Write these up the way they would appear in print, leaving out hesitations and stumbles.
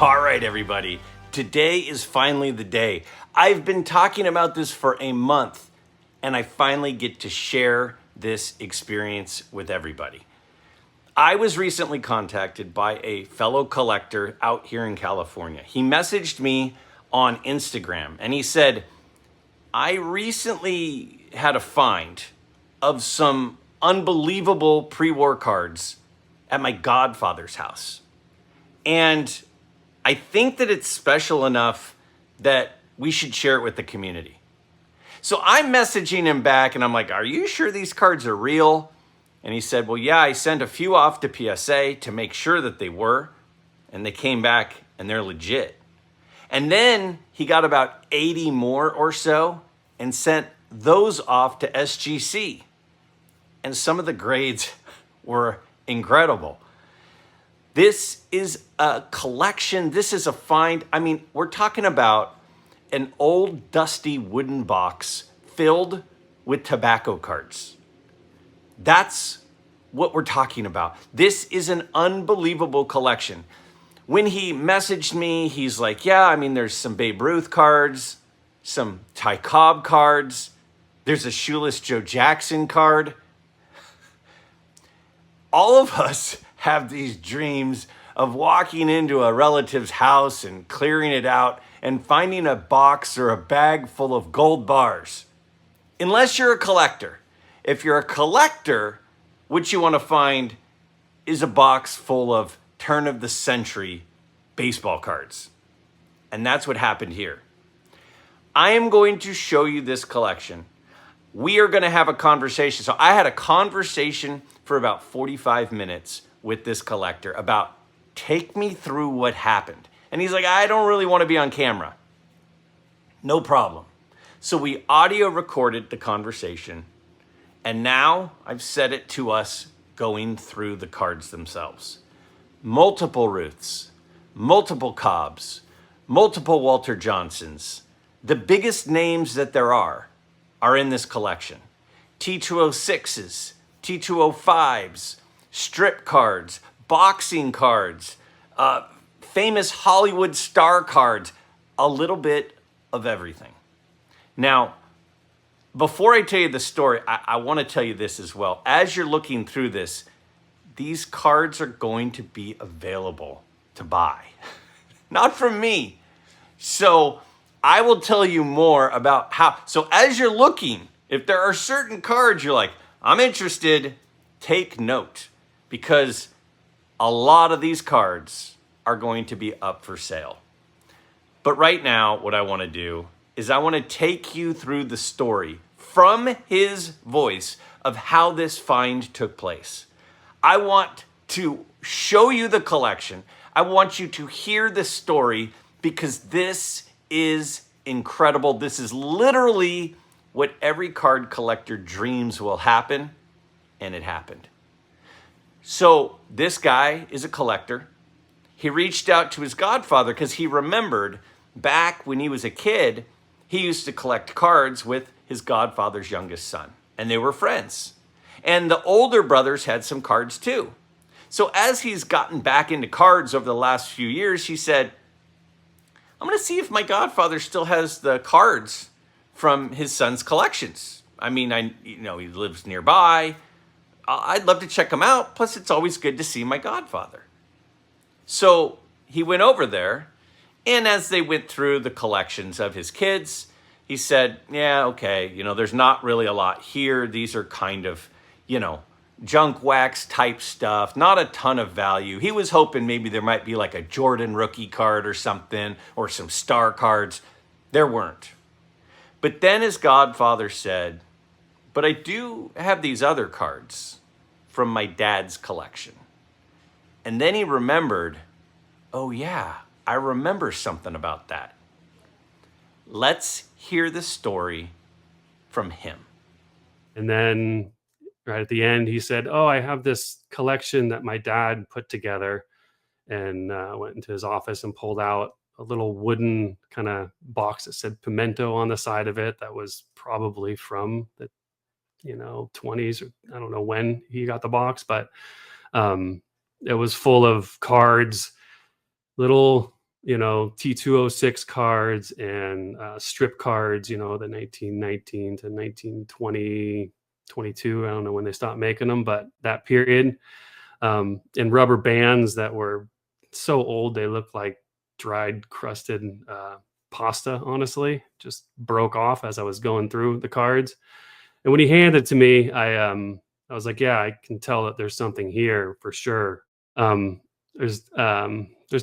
All right, everybody. Today is finally the day. I've been talking about this for a month, and I finally get to share this experience with everybody. I was recently contacted by a fellow collector out here in California. He messaged me on Instagram, and he said, I recently had a find of some unbelievable pre-war cards at my godfather's house. And I think that it's special enough that we should share it with the community. So I'm messaging him back and I'm like, are you sure these cards are real? And he said, well, yeah, I sent a few off to PSA to make sure that they were. And they came back and they're legit. And then he got about 80 more or so and sent those off to SGC. And some of the grades were incredible. This is a collection. This is a find. I mean, we're talking about an old dusty wooden box filled with tobacco cards. That's what we're talking about. This is an unbelievable collection. When he messaged me, he's like, yeah, I mean, there's some Babe Ruth cards, some Cobb cards. There's a Shoeless Joe Jackson card. All of us have these dreams of walking into a relative's house and clearing it out and finding a box or a bag full of gold bars. Unless you're a collector. If you're a collector, what you want to find is a box full of turn of the century baseball cards. And that's what happened here. I am going to show you this collection. We are going to have a conversation. So I had a conversation for about 45 minutes with this collector about take me through what happened. And he's like, I don't really want to be on camera. No problem. So we audio recorded the conversation. And now I've set it to us going through the cards themselves. Multiple Ruths, multiple Cobbs, multiple Walter Johnsons. The biggest names that there are in this collection. T206s, T205s, strip cards, boxing cards, famous Hollywood star cards, a little bit of everything. Now, before I tell you the story, I want to tell you this as well. As you're looking through this, these cards are going to be available to buy. Not from me. So I will tell you more about how. So as you're looking, if there are certain cards you're like, I'm interested, take note. Because a lot of these cards are going to be up for sale. But right now, what I want to do is I want to take you through the story from his voice of how this find took place. I want to show you the collection. I want you to hear the story because this is incredible. This is literally what every card collector dreams will happen, and it happened. So this guy is a collector. He reached out to his godfather because he remembered back when he was a kid, he used to collect cards with his godfather's youngest son, and they were friends. And the older brothers had some cards too. So as he's gotten back into cards over the last few years, he said, I'm going to see if my godfather still has the cards from his son's collections. I mean, he lives nearby. I'd love to check him out. Plus, it's always good to see my godfather. So he went over there, and as they went through the collections of his kids, he said, yeah, okay, there's not really a lot here. These are kind of, junk wax type stuff, not a ton of value. He was hoping maybe there might be like a Jordan rookie card or something, or some star cards. There weren't. But then his godfather said, but I do have these other cards from my dad's collection. And then he remembered, oh yeah, I remember something about that. Let's hear the story from him. And then right at the end, he said, oh, I have this collection that my dad put together, and went into his office and pulled out a little wooden kind of box that said Pimento on the side of it. That was probably from the 20s, or I don't know when he got the box, but it was full of cards, little T206 cards and strip cards, the 1919 to 1920, 22. I don't know when they stopped making them, but that period. And rubber bands that were so old they looked like dried, crusted pasta, honestly. Just broke off as I was going through the cards. And when he handed it to me, I was like, yeah, I can tell that there's something here for sure. Um, there's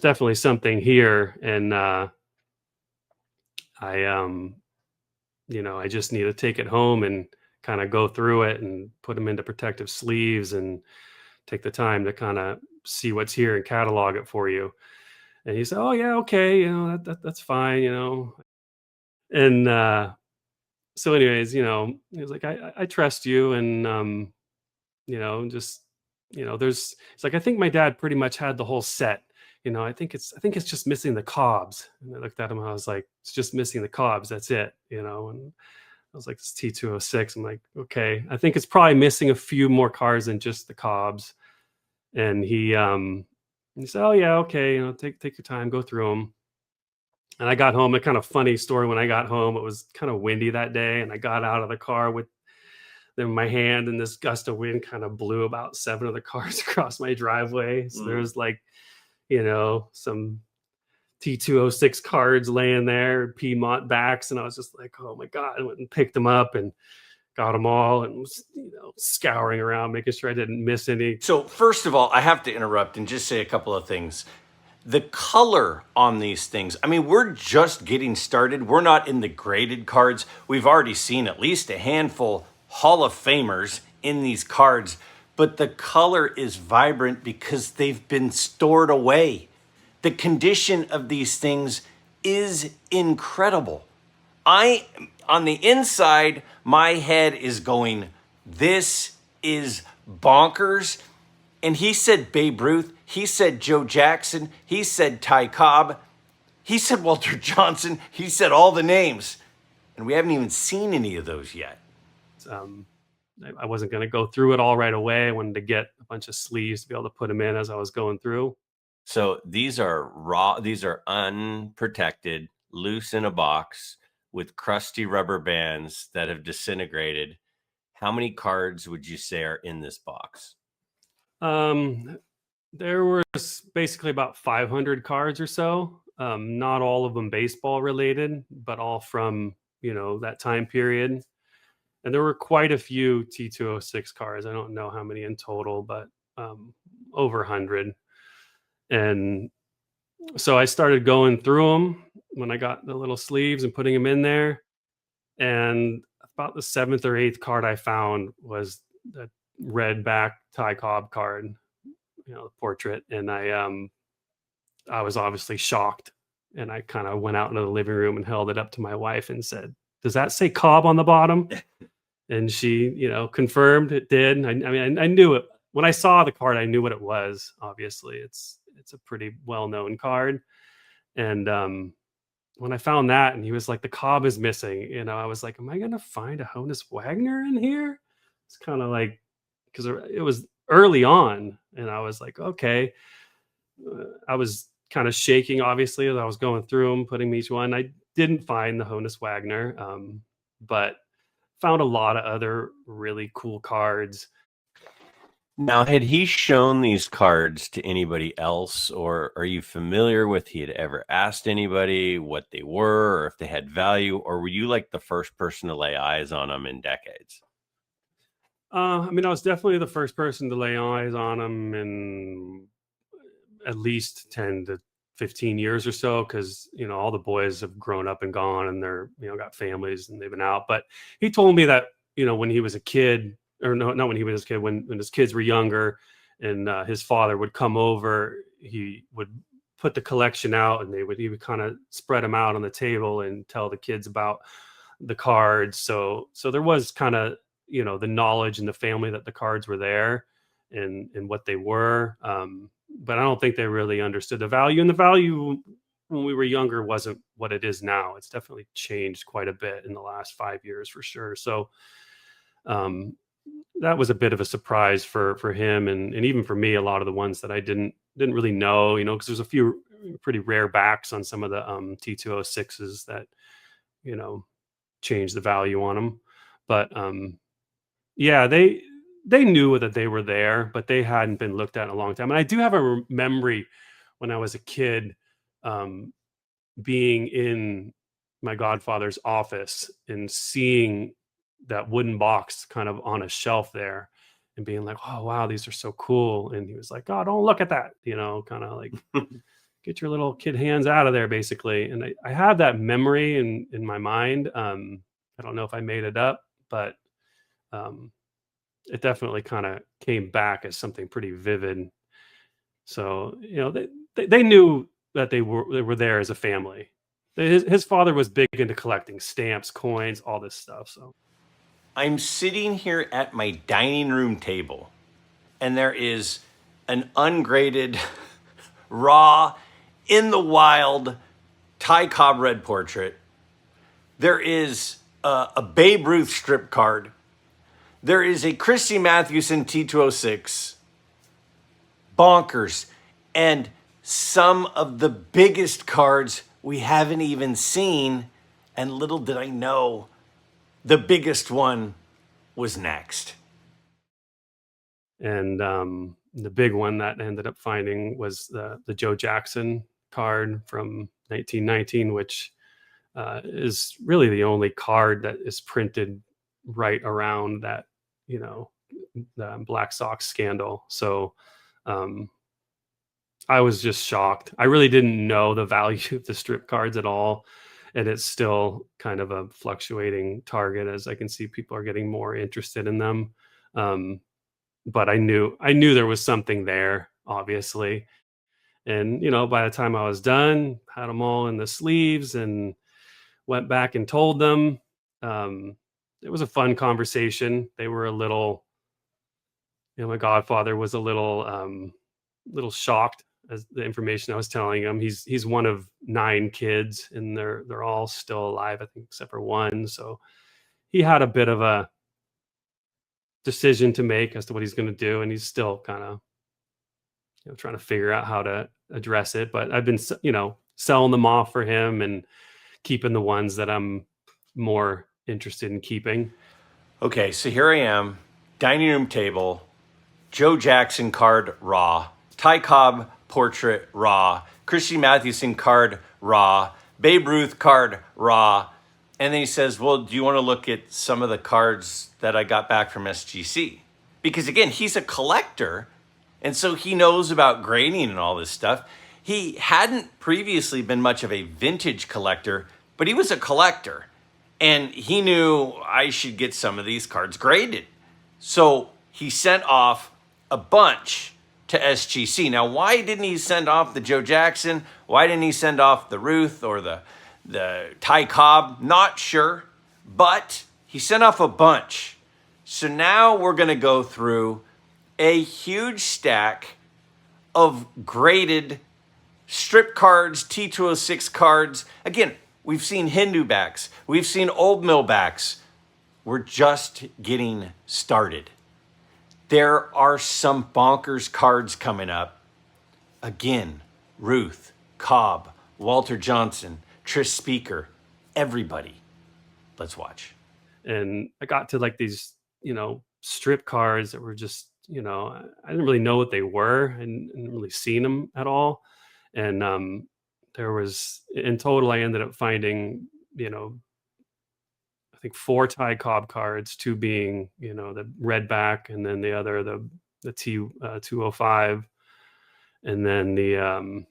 definitely something here, and I I just need to take it home and kind of go through it and put them into protective sleeves and take the time to kind of see what's here and catalog it for you. And he said, oh yeah, okay, that's fine, And so anyways, he was like, I trust you, and just there's it's like, I think my dad pretty much had the whole set. I think it's just missing the cobs. And I looked at him, I was like, it's just missing the cobs, that's it. And I was like, it's T206. I'm like, okay, I think it's probably missing a few more cars than just the cobs. And he said, oh yeah, okay, take your time, go through them. And I got home. A kind of funny story: when I got home, it was kind of windy that day, and I got out of the car with them in my hand, and this gust of wind kind of blew about 7 of the cars across my driveway. So there was like, some T206 cards laying there, Piedmont backs, and I was just like, oh my God. I went and picked them up and got them all, and was, scouring around, making sure I didn't miss any. So, first of all, I have to interrupt and just say a couple of things. The color on these things, I mean, we're just getting started. We're not in the graded cards. We've already seen at least a handful Hall of Famers in these cards, but the color is vibrant because they've been stored away. The condition of these things is incredible. On the inside, my head is going, this is bonkers. And he said Babe Ruth, he said Joe Jackson, he said Ty Cobb, he said Walter Johnson, he said all the names. And we haven't even seen any of those yet. I wasn't going to go through it all right away. I wanted to get a bunch of sleeves to be able to put them in as I was going through. So these are raw, these are unprotected, loose in a box with crusty rubber bands that have disintegrated. How many cards would you say are in this box? There was basically about 500 cards or so. Not all of them baseball related, but all from, that time period. And there were quite a few T206 cards. I don't know how many in total, but over 100. And so I started going through them when I got the little sleeves and putting them in there. And about the 7th or 8th card I found was the red back Ty Cobb card, the portrait. And I was obviously shocked. And I kind of went out into the living room and held it up to my wife and said, does that say Cobb on the bottom? And she, confirmed it did. I mean, I knew it. When I saw the card, I knew what it was. Obviously, it's a pretty well-known card. And when I found that, and he was like, the Cobb is missing, I was like, am I going to find a Honus Wagner in here? It's kind of like, because it was early on, and I was like, okay. I was kind of shaking, obviously, as I was going through them, putting each one. I didn't find the Honus Wagner, but found a lot of other really cool cards. Now, had he shown these cards to anybody else, or are you familiar with he had ever asked anybody what they were or if they had value, or were you like the first person to lay eyes on them in decades? I was definitely the first person to lay eyes on them in at least 10 to 15 years or so, because all the boys have grown up and gone, and they're got families and they've been out. But he told me that when he was a kid, or no, not when he was a kid, when his kids were younger, and his father would come over, he would put the collection out, and he would kind of spread them out on the table and tell the kids about the cards. So there was kind of the knowledge in the family that the cards were there and what they were. But I don't think they really understood the value. And the value when we were younger wasn't what it is now. It's definitely changed quite a bit in the last 5 years for sure. So that was a bit of a surprise for him, and even for me. A lot of the ones that I didn't really know, because there's a few pretty rare backs on some of the T206s that, you know, change the value on them. But yeah, they knew that they were there, but they hadn't been looked at in a long time. And I do have a memory when I was a kid, um, being in my godfather's office and seeing that wooden box kind of on a shelf there and being like, "Oh wow, these are so cool." And he was like, "Oh, don't look at that," kind of like, get your little kid hands out of there, basically. And I have that memory in my mind. I don't know if I made it up, but um, it definitely kind of came back as something pretty vivid. So they knew that they were there as a family. His father was big into collecting stamps, coins, all this stuff. So I'm sitting here at my dining room table, and there is an ungraded, raw, in the wild Ty Cobb red portrait. There is a Babe Ruth strip card. There is a Christy Mathewson T206. Bonkers. And some of the biggest cards we haven't even seen. And little did I know, the biggest one was next. and the big one that I ended up finding was the Joe Jackson card from 1919, which is really the only card that is printed right around that, you know, the Black Sox scandal. So um, I was just shocked. I really didn't know the value of the strip cards at all. And it's still kind of a fluctuating target as I can see people are getting more interested in them. Um, but I knew there was something there, obviously. And by the time I was done, had them all in the sleeves and went back and told them. Um, it was a fun conversation. They were a little, my godfather was a little shocked as the information I was telling him. He's one of 9 kids, and they're all still alive, I think, except for one. So he had a bit of a decision to make as to what he's going to do, and he's still kind of trying to figure out how to address it. But I've been selling them off for him and keeping the ones that I'm more interested in keeping. Okay, so here I am, dining room table, Joe Jackson card raw, Ty Cobb portrait raw, Christy Mathewson card raw, Babe Ruth card raw. And then he says, well, do you want to look at some of the cards that I got back from SGC? Because again, he's a collector, and so he knows about grading and all this stuff. He hadn't previously been much of a vintage collector, but he was a collector. And he knew I should get some of these cards graded. So he sent off a bunch to SGC. Now, why didn't he send off the Joe Jackson? Why didn't he send off the Ruth or the Ty Cobb? Not sure, but he sent off a bunch. So now we're going to go through a huge stack of graded strip cards, T206 cards. Again, we've seen Hindu backs. We've seen Old Mill backs. We're just getting started. There are some bonkers cards coming up. Again, Ruth, Cobb, Walter Johnson, Trish Speaker, everybody. Let's watch. And I got to like these, strip cards that were just, I didn't really know what they were and didn't really seen them at all. And there was, in total, I ended up finding, I think 4 Ty Cobb cards, 2 being, the red back, and then the other, the T 205, and then the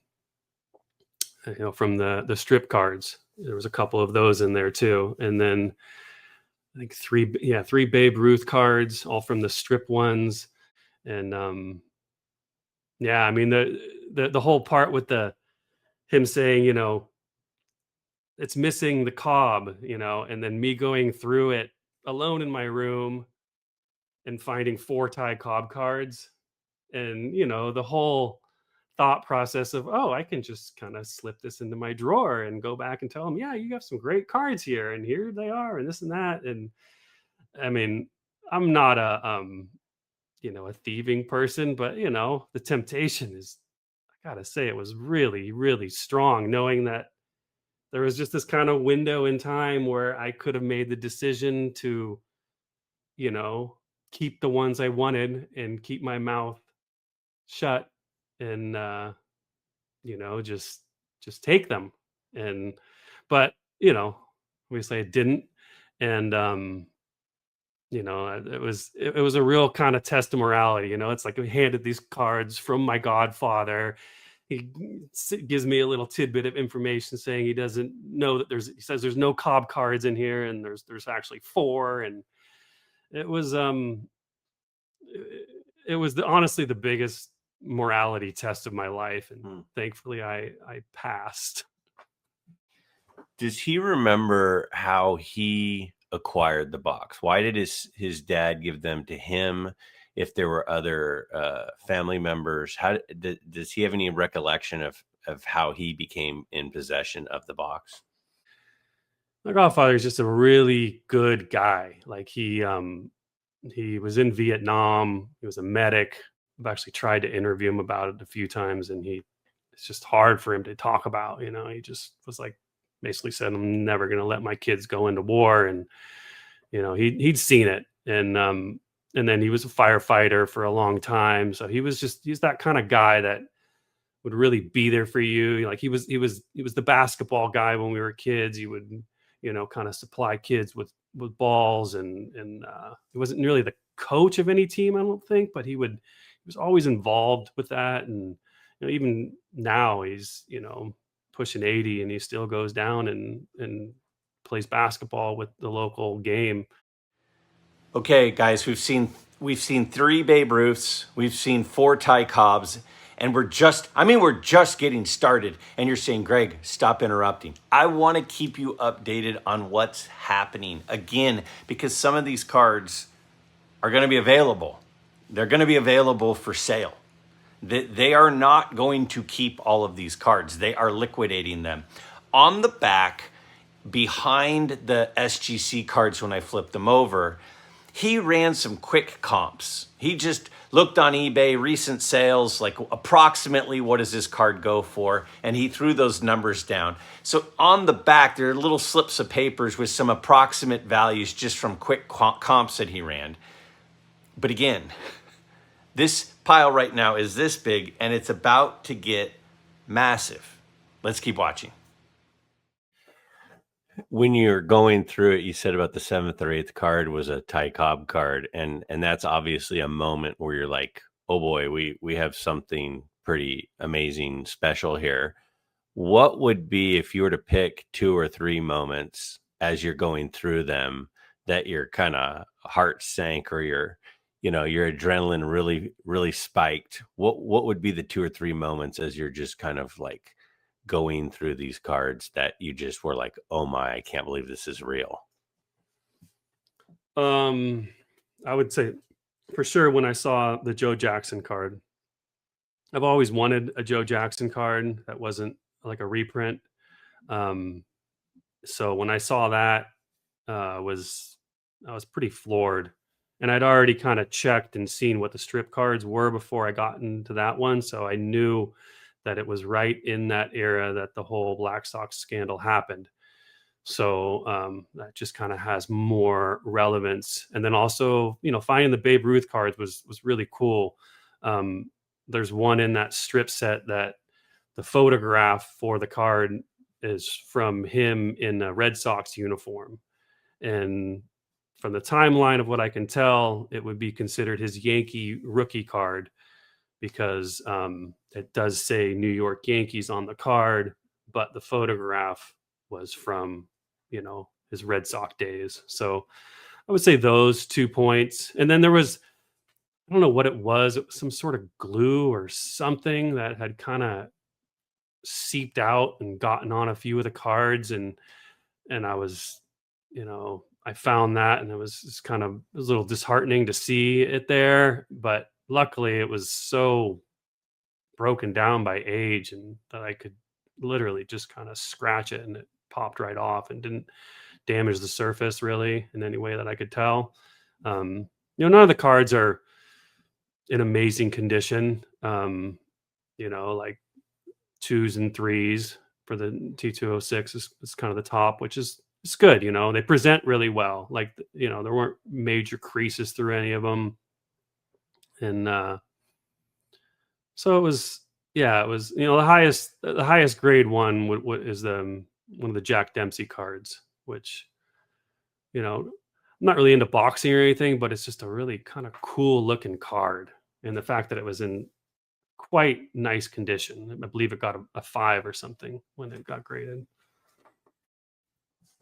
from the strip cards, there was a couple of those in there too, and then I think 3 Babe Ruth cards, all from the strip ones, and yeah, I mean the whole part with him saying, it's missing the Cobb, and then me going through it alone in my room and finding 4 Ty Cobb cards, and the whole thought process of, oh, I can just kind of slip this into my drawer and go back and tell them, yeah, you have some great cards here, and here they are, and this and that. And I mean, I'm not a thieving person, but the temptation is gotta say it was really, really strong knowing that there was just this kind of window in time where I could have made the decision to, you know, keep the ones I wanted and keep my mouth shut and just take them. And but, obviously I didn't. And it was a real kind of test of morality. It's like we handed these cards from my godfather. He gives me a little tidbit of information saying he doesn't know that he says there's no Cobb cards in here, and there's actually four. And it was it was honestly the biggest morality test of my life, and Hmm. thankfully I passed. Does he remember how he acquired the box? Why did his dad give them to him? If there were other family members, does he have any recollection of how he became in possession of the box? My godfather is just a really good guy. Like he was in Vietnam. He was a medic. I've actually tried to interview him about it a few times, and it's just hard for him to talk about. He just was like basically said, "I'm never going to let my kids go into war," and he'd seen it, and then he was a firefighter for a long time, so he's that kind of guy that would really be there for you. Like he was the basketball guy when we were kids. He would, kind of supply kids with balls, and he wasn't really the coach of any team, I don't think, but he was always involved with that. And even now he's pushing 80, and he still goes down and plays basketball with the local game. Okay, guys, we've seen 3 Babe Ruths, we've seen 4 Ty Cobbs, and we're just getting started. And you're saying, Greg, stop interrupting. I want to keep you updated on what's happening again, because some of these cards are going to be available. They're going to be available for sale. They are not going to keep all of these cards. They are liquidating them. On the back, behind the SGC cards, when I flipped them over, he ran some quick comps. He just looked on eBay, recent sales, like approximately what does this card go for? And he threw those numbers down. So on the back, there are little slips of papers with some approximate values just from quick comps that he ran. But again, this pile right now is this big, and it's about to get massive. Let's keep watching. When you're going through it, you said about the 7th or 8th card was a Ty Cobb card, and that's obviously a moment where you're like, oh boy, we have something pretty amazing, special here. What would be, if you were to pick 2 or 3 moments as you're going through them, that your kind of heart sank, or your adrenaline really, really spiked? What would be the 2 or 3 moments as you're just kind of like going through these cards that you just were like, oh my, I can't believe this is real? um I would say for sure when I saw the Joe Jackson card. I've always wanted a Joe Jackson card that wasn't like a reprint. Um, so when I saw that, was I was pretty floored, and I'd already kind of checked and seen what the strip cards were before I got into that one, so I knew that it was right in that era that the whole Black Sox scandal happened. So that just kind of has more relevance. And then also, finding the Babe Ruth cards was really cool. Um, there's one in that strip set that the photograph for the card is from him in a Red Sox uniform. And from the timeline of what I can tell, it would be considered his Yankee rookie card, because it does say New York Yankees on the card, but the photograph was from, his Red Sox days. So I would say those 2 points. And then there was, I don't know what it was some sort of glue or something that had kind of seeped out and gotten on a few of the cards. And I was, I found that, and it was a little disheartening to see it there. But luckily it was so broken down by age, and that I could literally just kind of scratch it, and it popped right off and didn't damage the surface really in any way that I could tell. None of the cards are in amazing condition. Like twos and threes for the T206 is kind of the top, which is it's good. They present really well. Like, there weren't major creases through any of them. And so it was, yeah, it was, the highest grade one is one of the Jack Dempsey cards, which, I'm not really into boxing or anything, but it's just a really kind of cool looking card. And the fact that it was in quite nice condition. I believe it got a 5 or something when it got graded.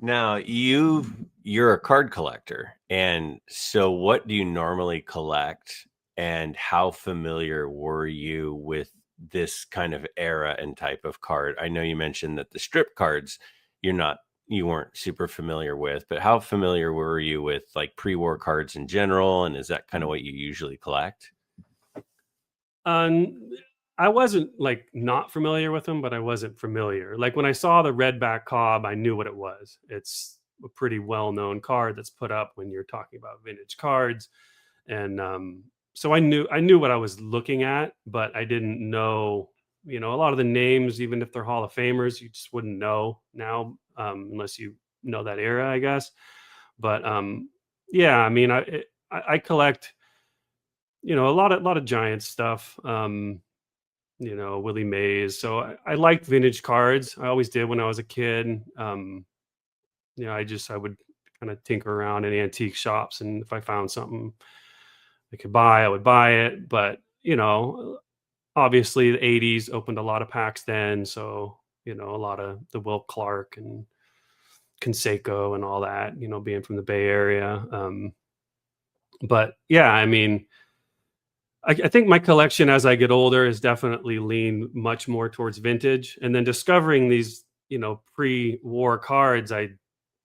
Now you're a card collector, and so what do you normally collect, and how familiar were you with this kind of era and type of card? I know you mentioned that the strip cards you weren't super familiar with, but how familiar were you with like pre-war cards in general, and is that kind of what you usually collect? Um, I wasn't like not familiar with them, but I wasn't familiar. Like when I saw the redback Cobb, I knew what it was. It's a pretty well-known card that's put up when you're talking about vintage cards, and so I knew what I was looking at, but I didn't know. A lot of the names, even if they're Hall of Famers, you just wouldn't know now unless you know that era, I guess. But yeah, I mean, I collect a lot of Giants stuff. Willie Mays. So I liked vintage cards. I always did when I was a kid. I would kind of tinker around in antique shops, and if I found something I could buy, I would buy it. But obviously the '80s opened a lot of packs then, so a lot of the Will Clark and Canseco and all that. Being from the Bay Area. But yeah, I mean, I think my collection as I get older is definitely leaned much more towards vintage. And then discovering these, pre-war cards, I,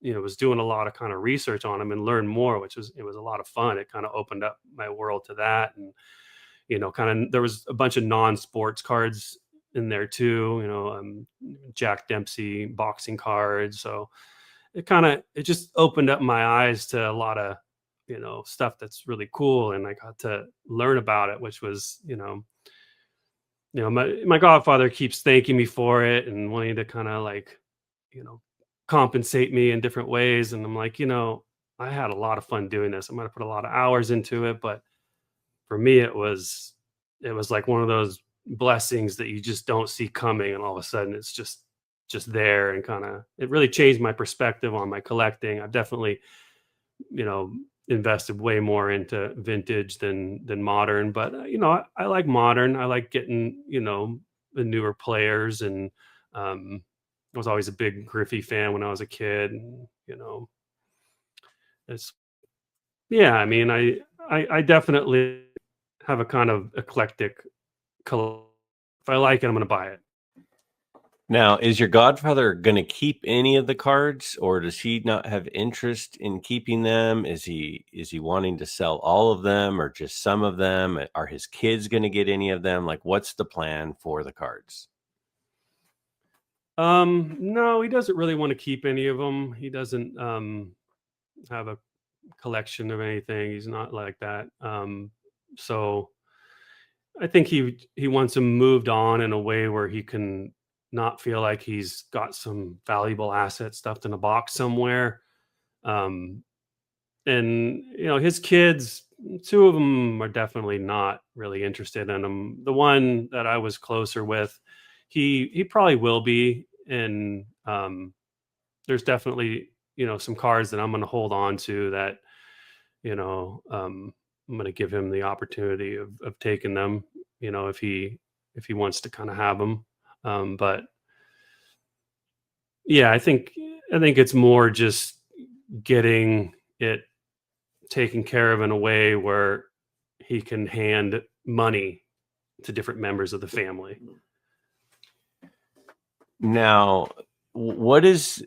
was doing a lot of kind of research on them and learned more, it was a lot of fun. It kind of opened up my world to that. And, kind of there was a bunch of non-sports cards in there too, Jack Dempsey boxing cards. So it just opened up my eyes to a lot of stuff that's really cool, and I got to learn about it, which was my godfather keeps thanking me for it and wanting to kind of like compensate me in different ways, and I'm like, I had a lot of fun doing this. I'm going to put a lot of hours into it, but for me it was like one of those blessings that you just don't see coming, and all of a sudden it's just there, and kind of it really changed my perspective on my collecting. I've definitely invested way more into vintage than modern, but I like modern. I like getting the newer players, and I was always a big Griffey fan when I was a kid, and it's yeah, I mean, I definitely have a kind of eclectic color. If I like it, I'm going to buy it. Now, is your godfather going to keep any of the cards, or does he not have interest in keeping them? Is he wanting to sell all of them, or just some of them? Are his kids going to get any of them? Like, what's the plan for the cards? No, he doesn't really want to keep any of them. He doesn't have a collection of anything. He's not like that. So I think he wants them moved on in a way where he can not feel like he's got some valuable asset stuffed in a box somewhere. Um, and his kids, two of them are definitely not really interested in him. The one that I was closer with, he probably will be. And there's definitely some cards that I'm going to hold on to that I'm going to give him the opportunity of taking them. If he wants to kind of have them. But yeah, I think it's more just getting it taken care of in a way where he can hand money to different members of the family. Now, what is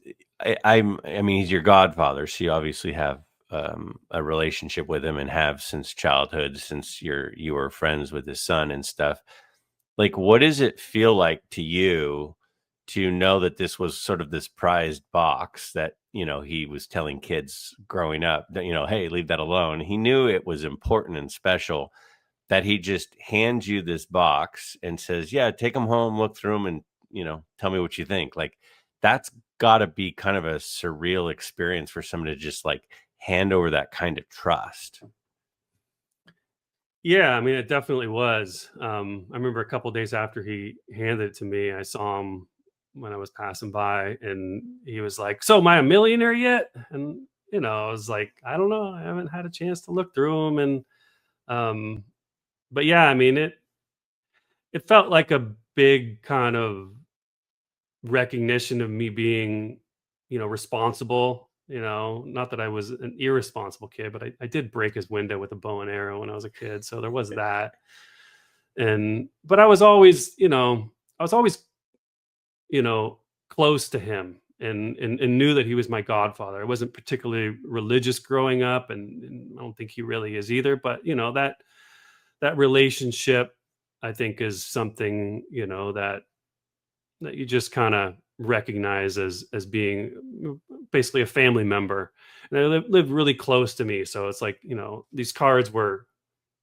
I mean, he's your godfather, so you obviously have a relationship with him and have since childhood, since you were friends with his son and stuff. Like, what does it feel like to you to know that this was sort of this prized box that, he was telling kids growing up that, hey, leave that alone. He knew it was important and special, that he just hands you this box and says, yeah, take them home, look through them, and tell me what you think. Like, that's got to be kind of a surreal experience for someone to just like hand over that kind of trust. Yeah, I mean, it definitely was. I remember a couple days after he handed it to me, I saw him when I was passing by, and he was like, "So, am I a millionaire yet?" And I was like, "I don't know. I haven't had a chance to look through them." And um, but yeah, I mean, it felt like a big kind of recognition of me being, responsible. Not that I was an irresponsible kid, but I did break his window with a bow and arrow when I was a kid, so there was that. And but I was always, you know, close to him, and knew that he was my godfather. I wasn't particularly religious growing up, and I don't think he really is either. But that relationship, I think, is something that you just kind of recognize as being basically a family member. And they lived really close to me, so it's like these cards were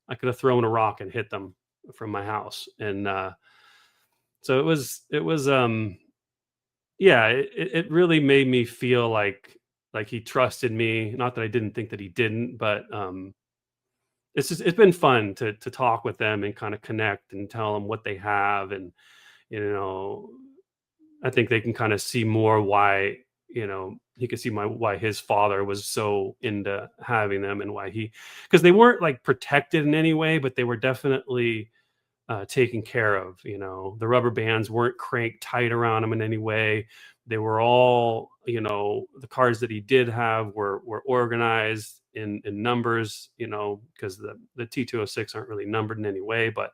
I could have thrown a rock and hit them from my house, and so it was yeah, it really made me feel like he trusted me. Not that I didn't think that he didn't, but it's been fun to talk with them and kind of connect and tell them what they have. And you know I think they can kind of see more why he could see my why his father was so into having them, and why he because they weren't like protected in any way, but they were definitely taken care of. The rubber bands weren't cranked tight around him in any way. They were all, the cars that he did have were organized in numbers, because the T206 aren't really numbered in any way, but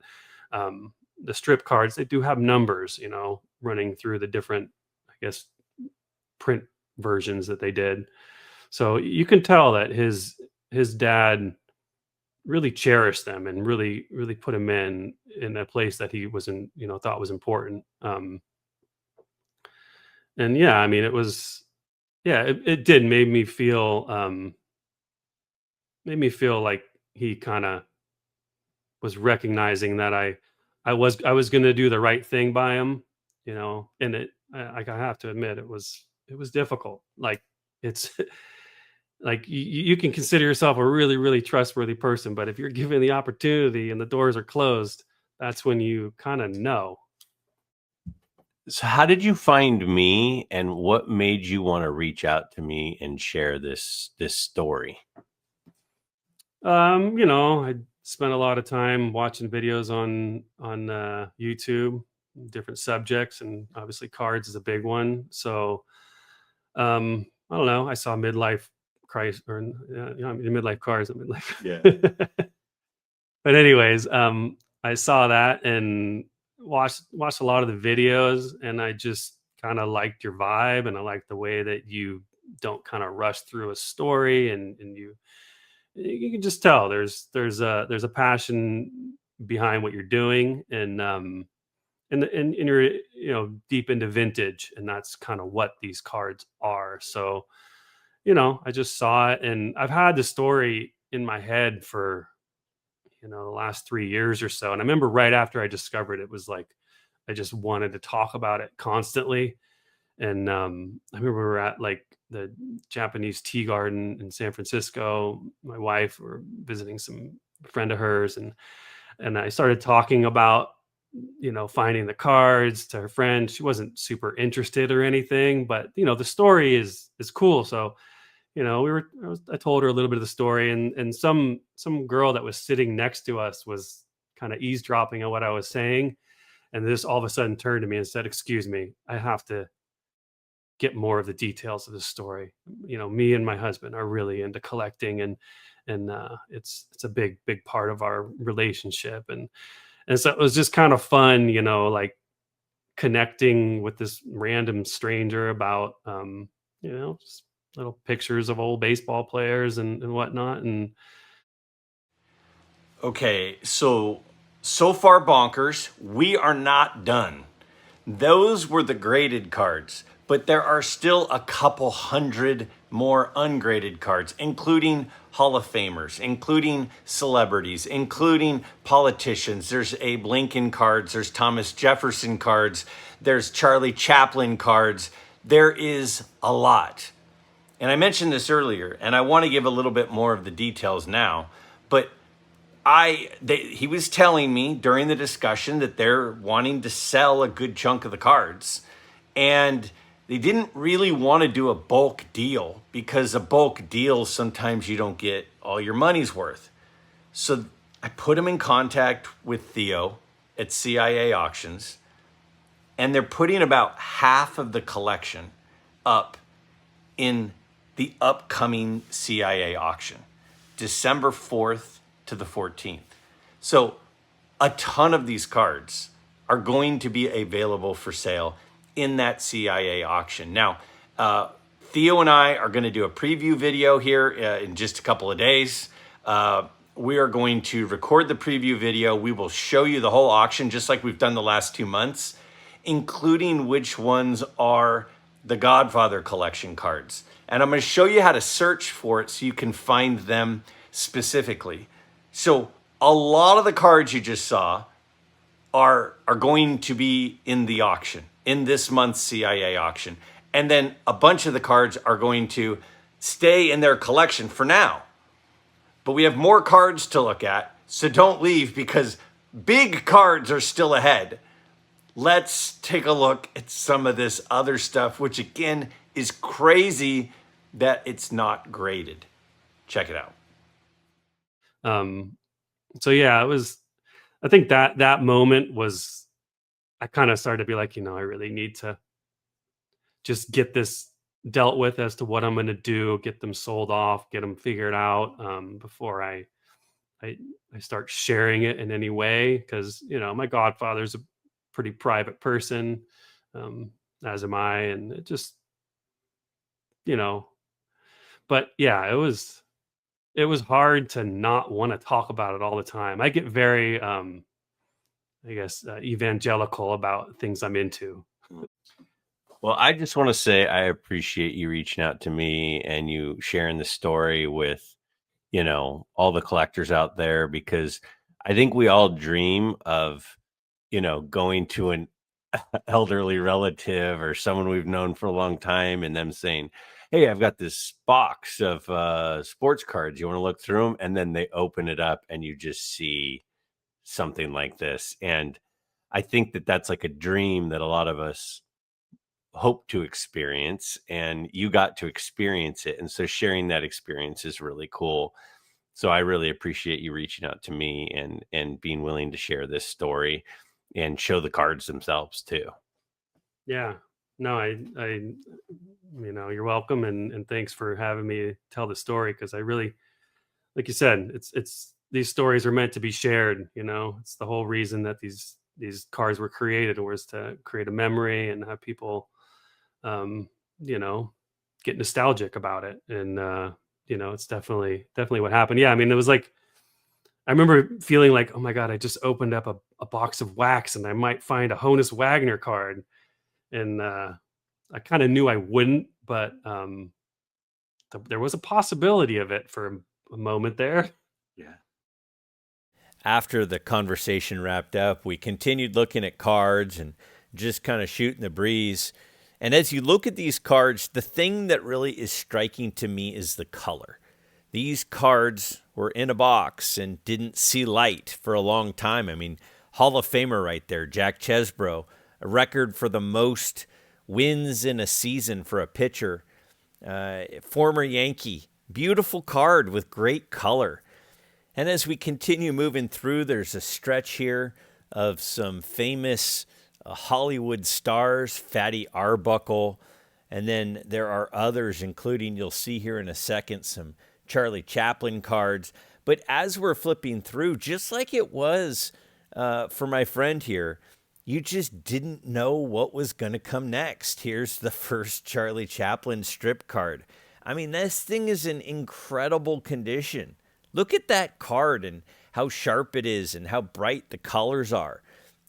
the strip cards, they do have numbers, running through the different, I guess, print versions that they did. So you can tell that his dad really cherished them and really put him in a place that he wasn't thought was important. And yeah, I mean, it was, yeah, it did made me feel like he kind of was recognizing that I was going to do the right thing by him. And I have to admit, it was difficult. Like, it's like you can consider yourself a really, really trustworthy person, but if you're given the opportunity and the doors are closed, that's when you kind of know. So how did you find me, and what made you want to reach out to me and share this story? I spent a lot of time watching videos on YouTube, different subjects, and obviously cards is a big one. So I don't know. I saw midlife crisis, or midlife cars, not Yeah. midlife. But anyways, I saw that and watched a lot of the videos, and I just kind of liked your vibe, and I liked the way that you don't kind of rush through a story, and you can just tell there's a passion behind what you're doing. And you're deep into vintage, and that's kind of what these cards are. So I just saw it, and I've had the story in my head for the last 3 years or so. And I remember right after I discovered it, was like I just wanted to talk about it constantly. And I remember we were at like the Japanese tea garden in San Francisco. My wife were visiting some friend of hers, and I started talking about finding the cards to her friend. She wasn't super interested or anything, but the story is cool. So I told her a little bit of the story, and some girl that was sitting next to us was kind of eavesdropping on what I was saying, and this all of a sudden turned to me and said, "Excuse me, I have to get more of the details of the story. Me and my husband are really into collecting, and it's a big part of our relationship." And so it was just kind of fun, like connecting with this random stranger about just little pictures of old baseball players and whatnot. And Okay, so far bonkers. We are not done. Those were the graded cards, but there are still a couple hundred more ungraded cards, including Hall of Famers, including celebrities, including politicians. There's Abe Lincoln cards, there's Thomas Jefferson cards, there's Charlie Chaplin cards. There is a lot. And I mentioned this earlier, and I want to give a little bit more of the details now, but he was telling me during the discussion that they're wanting to sell a good chunk of the cards, and they didn't really want to do a bulk deal because a bulk deal, sometimes you don't get all your money's worth. So I put him in contact with Theo at CIA Auctions, and they're putting about half of the collection up in the upcoming CIA auction, December 4th to the 14th. So a ton of these cards are going to be available for sale in that CIA auction. Now, Theo and I are going to do a preview video here in just a couple of days. We are going to record the preview video. We will show you the whole auction, just like we've done the last 2 months, including which ones are the Godfather collection cards. And I'm going to show you how to search for it so you can find them specifically. So a lot of the cards you just saw are going to be in the auction, in this month's CIA auction. And then a bunch of the cards are going to stay in their collection for now. But we have more cards to look at, so don't leave because big cards are still ahead. Let's take a look at some of this other stuff, which again is crazy that it's not graded. Check it out. So yeah, I think that moment was, I kind of started to be like, I really need to just get this dealt with as to what I'm going to do, get them sold off, get them figured out, before I start sharing it in any way. Cause my godfather's a pretty private person, as am I. And it just, but yeah, it was hard to not want to talk about it all the time. I get very, evangelical about things I'm into. Well, I just want to say I appreciate you reaching out to me and you sharing the story with, all the collectors out there, because I think we all dream of, going to an elderly relative or someone we've known for a long time and them saying, hey, I've got this box of sports cards. You want to look through them? And then they open it up and you just see something like this. And I think that that's like a dream that a lot of us hope to experience, and you got to experience it. And so sharing that experience is really cool. So I really appreciate you reaching out to me and being willing to share this story and show the cards themselves too. Yeah, no, I you're welcome. And thanks for having me tell the story. Cause I really, like you said, it's these stories are meant to be shared. It's the whole reason that these cards were created, was to create a memory and have people, get nostalgic about it. And, it's definitely what happened. Yeah. I mean, it was like, I remember feeling like, oh my God, I just opened up a box of wax and I might find a Honus Wagner card. And, I kind of knew I wouldn't, but, there was a possibility of it for a moment there. Yeah. After the conversation wrapped up, we continued looking at cards and just kind of shooting the breeze. And as you look at these cards, the thing that really is striking to me is the color. These cards were in a box and didn't see light for a long time. I mean, Hall of Famer right there, Jack Chesbro, a record for the most wins in a season for a pitcher. Former Yankee, beautiful card with great color. And as we continue moving through, there's a stretch here of some famous Hollywood stars, Fatty Arbuckle, and then there are others, including, you'll see here in a second, some Charlie Chaplin cards. But as we're flipping through, just like it was for my friend here, you just didn't know what was going to come next. Here's the first Charlie Chaplin strip card. I mean, this thing is in incredible condition. Look at that card and how sharp it is and how bright the colors are.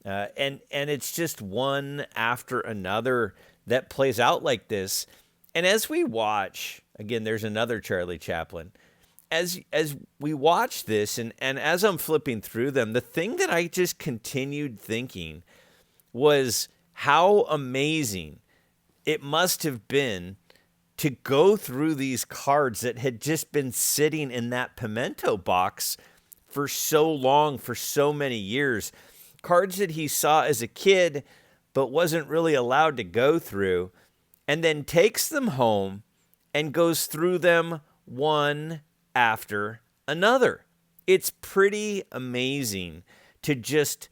And it's just one after another that plays out like this. And as we watch Again, there's another Charlie Chaplin. As we watch this, and as I'm flipping through them, the thing that I just continued thinking was how amazing it must have been to go through these cards that had just been sitting in that pimento box for so long, for so many years. Cards that he saw as a kid, but wasn't really allowed to go through, and then takes them home and goes through them one after another. It's pretty amazing to just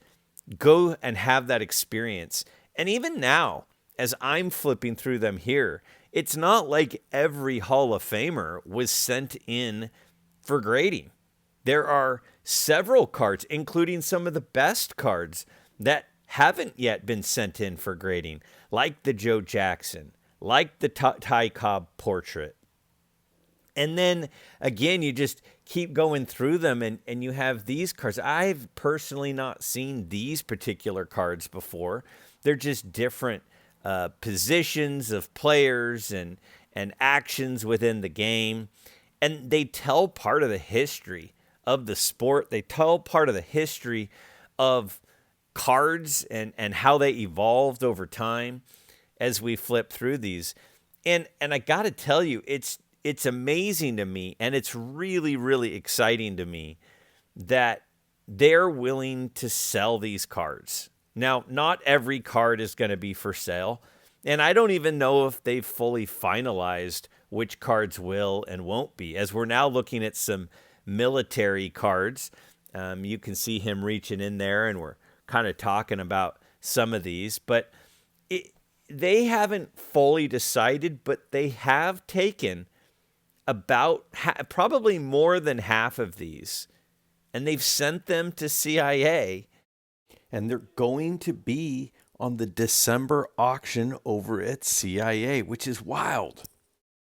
go and have that experience. And even now, as I'm flipping through them here, it's not like every Hall of Famer was sent in for grading. There are several cards, including some of the best cards, that haven't yet been sent in for grading, like the Joe Jackson, like the Ty Cobb portrait. And then, again, you just keep going through them, and you have these cards. I've personally not seen these particular cards before. They're just different positions of players and actions within the game. And they tell part of the history of the sport. They tell part of the history of cards and how they evolved over time as we flip through these. And I got to tell you, it's amazing to me, and it's really, really exciting to me that they're willing to sell these cards. Now, not every card is going to be for sale, and I don't even know if they've fully finalized which cards will and won't be. As we're now looking at some military cards, you can see him reaching in there, and we're kind of talking about some of these, but they haven't fully decided, but they have taken about probably more than half of these, and they've sent them to CIA, and they're going to be on the December auction over at CIA, which is wild.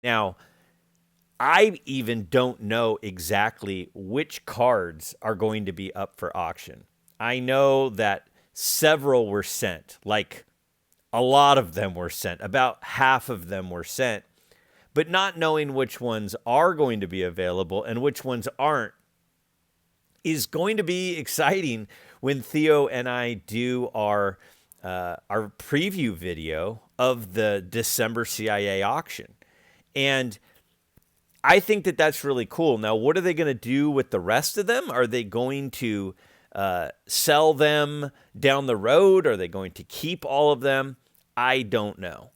Now, I even don't know exactly which cards are going to be up for auction. I know that several were sent, like a lot of them were sent, about half of them were sent, but not knowing which ones are going to be available and which ones aren't is going to be exciting when Theo and I do our preview video of the December CIA auction. And I think that that's really cool. Now, what are they going to do with the rest of them? Are they going to sell them down the road? Are they going to keep all of them? I don't know.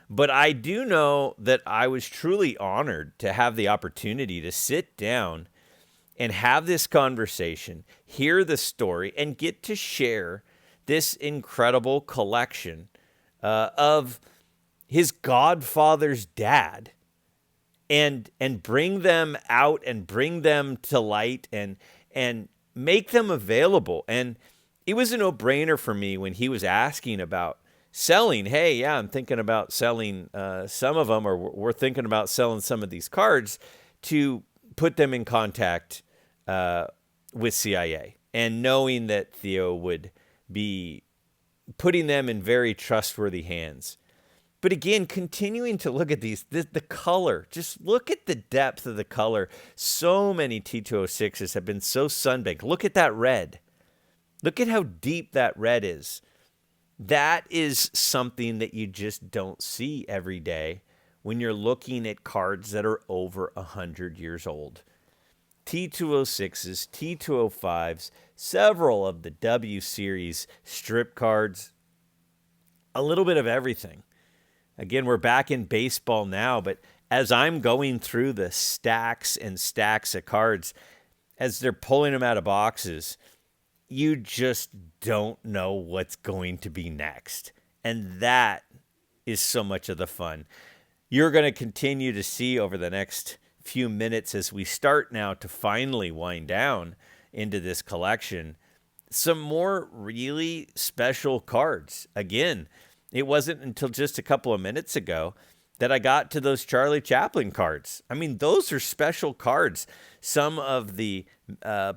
But I do know that I was truly honored to have the opportunity to sit down and have this conversation, hear the story, and get to share this incredible collection of his Godfather's dad, and bring them out and bring them to light and make them available. And it was a no-brainer for me when he was asking about selling. Hey, yeah, I'm thinking about selling some of them, or we're thinking about selling some of these cards, to put them in contact with CIA, and knowing that Theo would be putting them in very trustworthy hands. But again, continuing to look at these, the color, just look at the depth of the color. So many T206s have been so sunbaked. Look at that red. Look at how deep that red is. That is something that you just don't see every day when you're looking at cards that are over 100 years old. T206s, T205s, several of the W Series strip cards, a little bit of everything. Again, we're back in baseball now, but as I'm going through the stacks and stacks of cards, as they're pulling them out of boxes, you just don't know what's going to be next. And that is so much of the fun. You're going to continue to see over the next few minutes, as we start now to finally wind down into this collection, some more really special cards. Again, it wasn't until just a couple of minutes ago that I got to those Charlie Chaplin cards. I mean, those are special cards. Some of the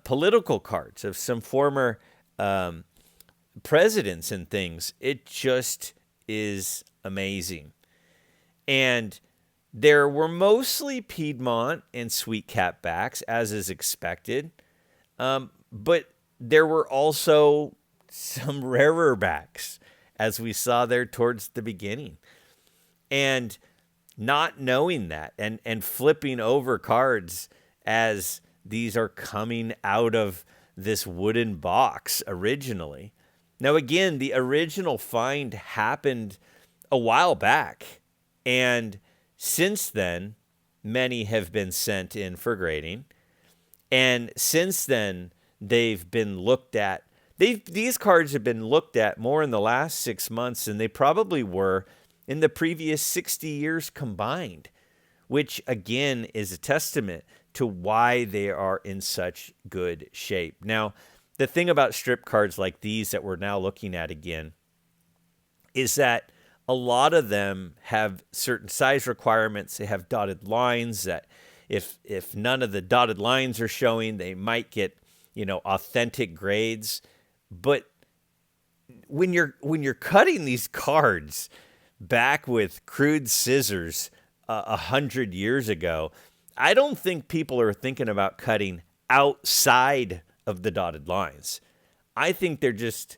political cards of some former presidents and things. It just is amazing. And There were mostly Piedmont and Sweet Cap backs, as is expected. But there were also some rarer backs, as we saw there towards the beginning. And not knowing that and flipping over cards as these are coming out of this wooden box originally. Now, again, the original find happened a while back. And since then, many have been sent in for grading. And since then, they've been looked at. These cards have been looked at more in the last 6 months than they probably were in the previous 60 years combined, which again is a testament to why they are in such good shape. Now, the thing about strip cards like these that we're now looking at again is that a lot of them have certain size requirements. They have dotted lines that if none of the dotted lines are showing, they might get, authentic grades. But when you're cutting these cards back with crude scissors 100 years ago, I don't think people are thinking about cutting outside of the dotted lines. I think they're just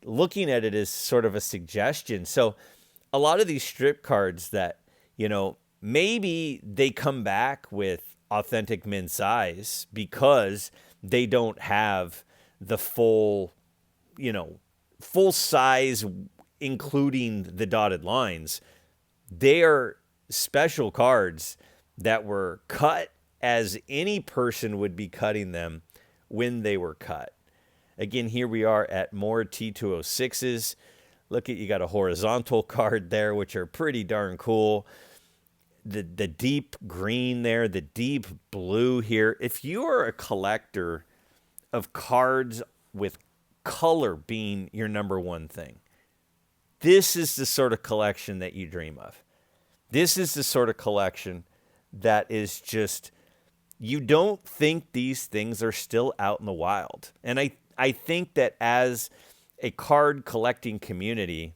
looking at it as sort of a suggestion. So a lot of these strip cards that, maybe they come back with authentic min size because they don't have the full size, including the dotted lines. They are special cards that were cut as any person would be cutting them when they were cut. Again, here we are at more T206s. Look at, you got a horizontal card there, which are pretty darn cool. The deep green there, the deep blue here. If you are a collector of cards with color being your number one thing, this is the sort of collection that you dream of. This is the sort of collection that is just, you don't think these things are still out in the wild. And I think that as a card collecting community,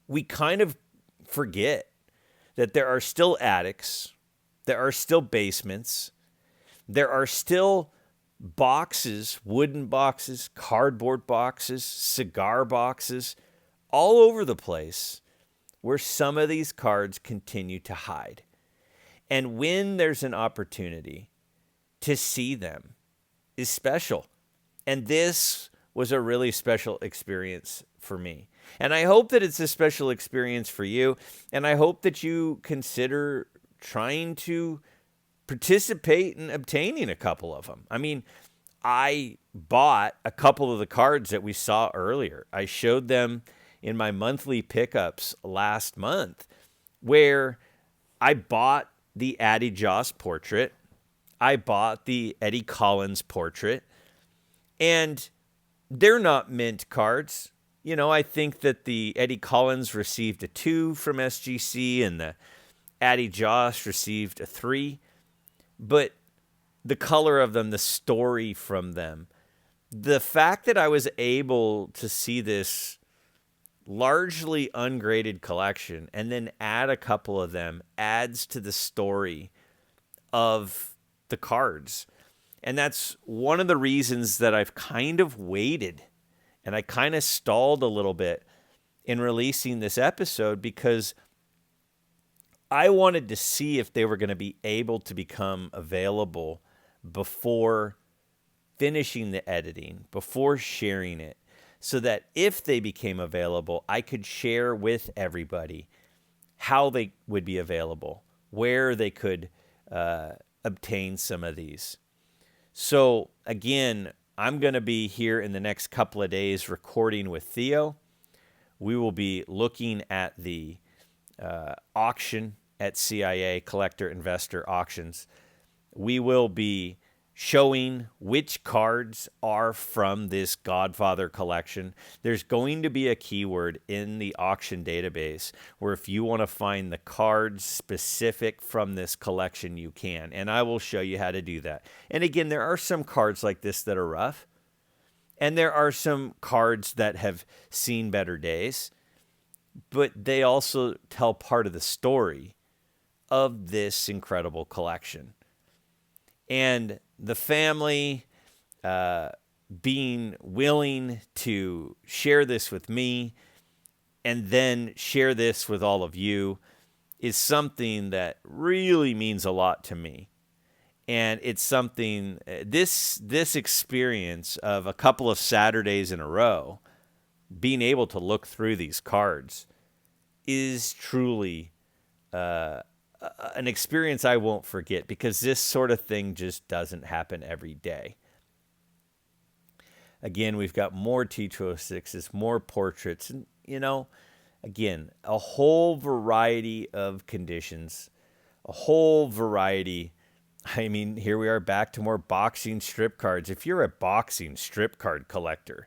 we kind of forget that there are still attics, there are still basements, there are still boxes, wooden boxes, cardboard boxes, cigar boxes, all over the place where some of these cards continue to hide. And when there's an opportunity to see them is special. And this was a really special experience for me. And I hope that it's a special experience for you. And I hope that you consider trying to participate in obtaining a couple of them. I mean, I bought a couple of the cards that we saw earlier. I showed them in my monthly pickups last month, where I bought the Addie Joss portrait. I bought the Eddie Collins portrait. And they're not mint cards. I think that the Eddie Collins received a 2 from SGC and the Addie Joss received a 3. But the color of them, the story from them, the fact that I was able to see this largely ungraded collection and then add a couple of them adds to the story of the cards. And that's one of the reasons that I've kind of waited and I kind of stalled a little bit in releasing this episode, because I wanted to see if they were going to be able to become available before finishing the editing, before sharing it, so that if they became available, I could share with everybody how they would be available, where they could obtain some of these. So again, I'm going to be here in the next couple of days recording with Theo. We will be looking at the auction at CIA, Collector Investor Auctions. We will be showing which cards are from this Godfather collection. There's going to be a keyword in the auction database where if you want to find the cards specific from this collection, you can. And I will show you how to do that. And again, there are some cards like this that are rough. And there are some cards that have seen better days. But they also tell part of the story of this incredible collection. And the family being willing to share this with me and then share this with all of you is something that really means a lot to me. And it's something, this experience of a couple of Saturdays in a row, being able to look through these cards is truly an experience I won't forget, because this sort of thing just doesn't happen every day. Again, we've got more T206s, more portraits, and, again, a whole variety of conditions, a whole variety. I mean, here we are back to more boxing strip cards. If you're a boxing strip card collector,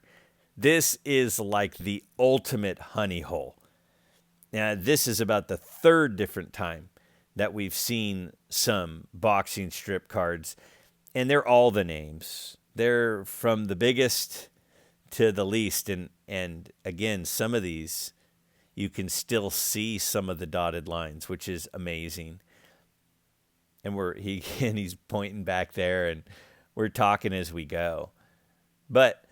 this is like the ultimate honey hole. Now, this is about the third different time that we've seen some boxing strip cards, and they're all the names. They're from the biggest to the least, and again, some of these, you can still see some of the dotted lines, which is amazing. And he's pointing back there, and we're talking as we go. But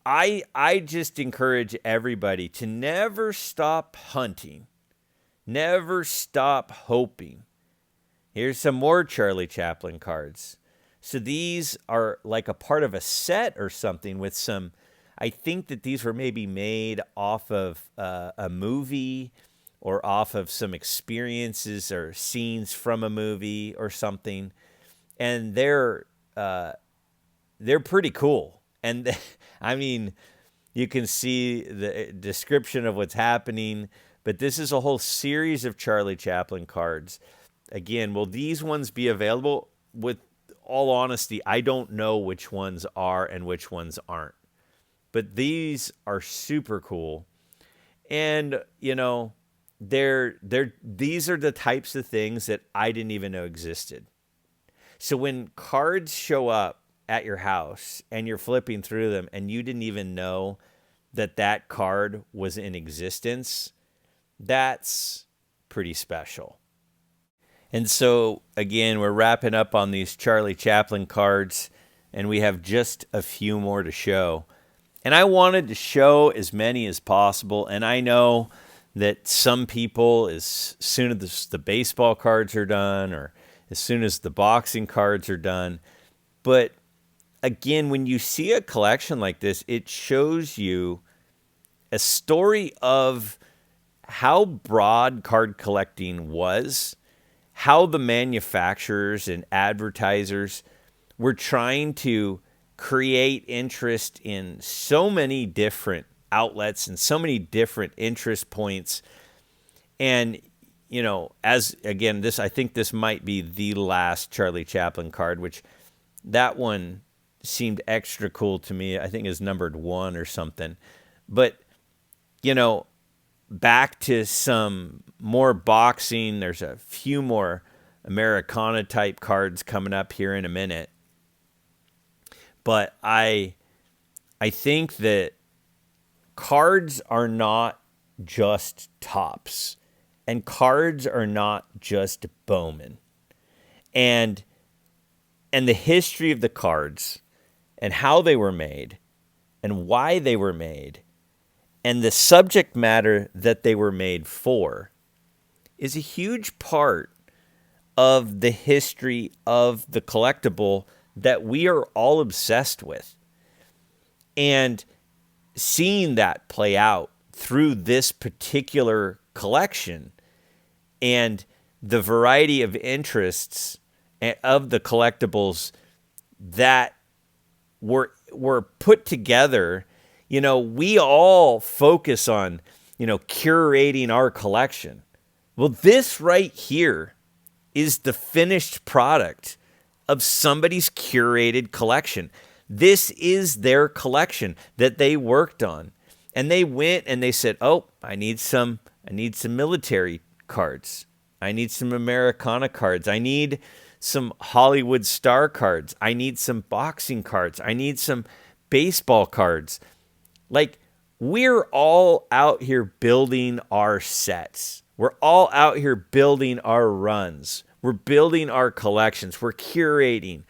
I just encourage everybody to never stop hunting, never stop hoping. Here's some more Charlie Chaplin cards. So these are like a part of a set or something with some, I think that these were maybe made off of a movie or off of some experiences or scenes from a movie or something. And they're pretty cool. And I mean, you can see the description of what's happening, but this is a whole series of Charlie Chaplin cards. Again, will these ones be available? With all honesty, I don't know which ones are and which ones aren't. But these are super cool. And, these are the types of things that I didn't even know existed. So when cards show up at your house and you're flipping through them and you didn't even know that card was in existence, that's pretty special. And so, again, we're wrapping up on these Charlie Chaplin cards, and we have just a few more to show. And I wanted to show as many as possible, and I know that some people, as soon as the baseball cards are done or as soon as the boxing cards are done, but again, when you see a collection like this, it shows you a story of how broad card collecting was, how the manufacturers and advertisers were trying to create interest in so many different outlets and so many different interest points. And, as again, I think this might be the last Charlie Chaplin card, which that one seemed extra cool to me. I think is numbered 1 or something. But, back to some more boxing. There's a few more Americana type cards coming up here in a minute. But I think that cards are not just tops, and cards are not just Bowman. And the history of the cards and how they were made and why they were made and the subject matter that they were made for is a huge part of the history of the collectible that we are all obsessed with. And seeing that play out through this particular collection and the variety of interests of the collectibles that were put together, we all focus on, curating our collection. Well, this right here is the finished product of somebody's curated collection. This is their collection that they worked on. And they went and they said, "Oh, I need some military cards. I need some Americana cards. I need some Hollywood star cards. I need some boxing cards. I need some baseball cards." Like, we're all out here building our sets. We're all out here building our runs. We're building our collections. We're curating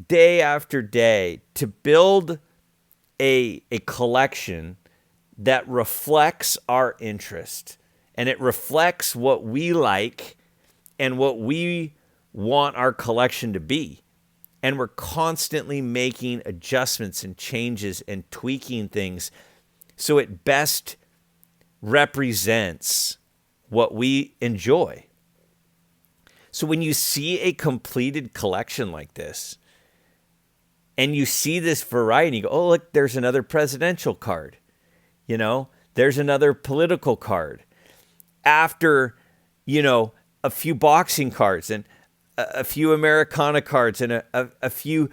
day after day to build a collection that reflects our interest, and it reflects what we like and what we want our collection to be. And we're constantly making adjustments and changes and tweaking things so it best represents what we enjoy. So when you see a completed collection like this, and you see this variety, you go, oh, look, there's another presidential card. You know, there's another political card. After, a few boxing cards and a few Americana cards and a few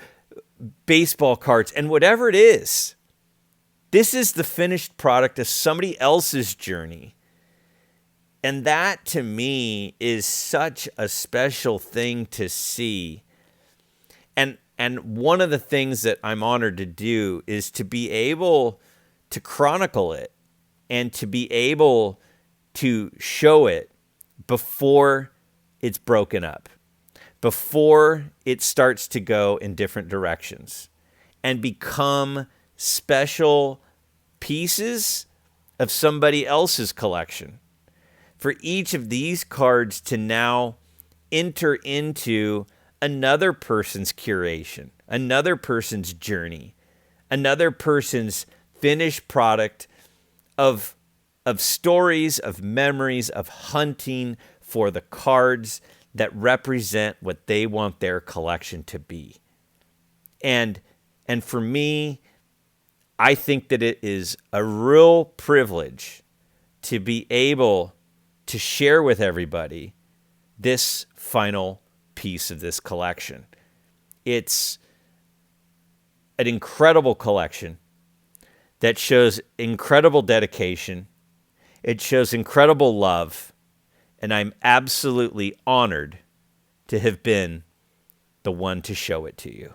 baseball cards and whatever it is, this is the finished product of somebody else's journey. And that, to me, is such a special thing to see. And one of the things that I'm honored to do is to be able to chronicle it and to be able to show it before it's broken up, before it starts to go in different directions and become special pieces of somebody else's collection. For each of these cards to now enter into another person's curation, another person's journey, another person's finished product of stories, of memories, of hunting for the cards that represent what they want their collection to be. And for me, I think that it is a real privilege to be able to share with everybody this final piece of this collection. It's an incredible collection that shows incredible dedication. It shows incredible love. And I'm absolutely honored to have been the one to show it to you.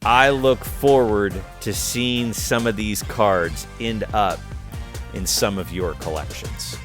I look forward to seeing some of these cards end up in some of your collections.